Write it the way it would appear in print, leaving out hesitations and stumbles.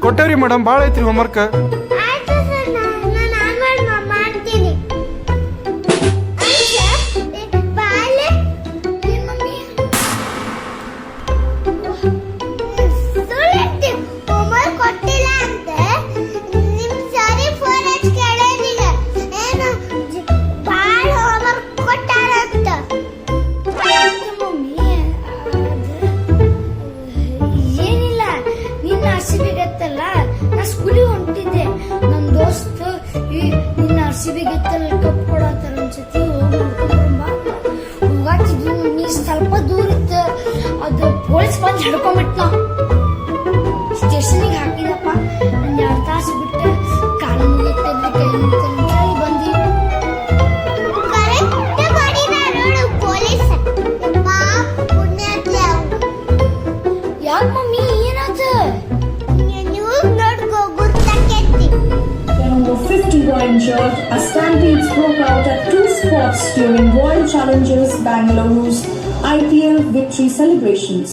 ಕೊಟ್ಟೇವ್ರಿ madam, ಭಾಳ ಐತ್ರಿ homework. ಆಯ್ತು ಸರ್, ನಾನು ಆಮೇಲೆ ಮಾಡ್ತೀನಿ. ಬಾಲೆ ಮಮ್ಮಿ ಸುಳ್ಳು ಹೋಮ್ವರ್ಕ್ ಕೊಟ್ಟಿಲ್ಲ ಅಂತ ನಿಮ್ ಸರಿ ಫೋನ್ ಹಚ್ಚಿ ಕೇಳೋದಿಲ್ಲ. ಏನು ಭಾಳ ಹೋಮ್ವರ್ಕ್ ಕೊಟ್ಟಾರ ಅಂತ. ಮಮ್ಮಿ ಏನಿಲ್ಲ, ನಿನ್ನ ಹಸಿಬಿಗತ್ತಲ್ಲ, ನಾ ಸ್ಕೂಲಿಗೆ ಹೊಂಟಿದ್ದೆ. ನಮ್ಮ ದೋಸ್ತ ನಿನ್ನ ಹಸಿಬಿಗತ್ತಲ್ಲ ಕಪ್ ಕೊಡತ್ತಾರ ಅನ್ಸತಿ, ಹೋಗಿ ಹೋಗಾತಿದ್ವಿ. ನೀ ಸ್ವಲ್ಪ ದೂರ ಇತ್ತು, ಅದು ಪೊಲೀಸ್ ಬಂದು ಹಿಡ್ಕೊಂಬಿಟ್ಟ. ಸ್ಟೇಷನಿಗೆ ಹಾಕಿದಪ್ಪ. ಒಂದು 2 ತಾಸು ಬಿಟ್ಟು ಕಾಲು ಮುಗಿತದ್ರಿ, ಕೈ ಮುಗಿತಂತ ಬಂದಿ. ಯಾಕೆ ಮಮ್ಮಿ ಏನಾತ? ನೀವು ನೋಡ್ಕೋ, ಗುರ್ತಾಕೈತಿ. Number 50 were injured as stampedes broke out at 2 spots during Royal Challengers Bangalore's IPL victory celebrations.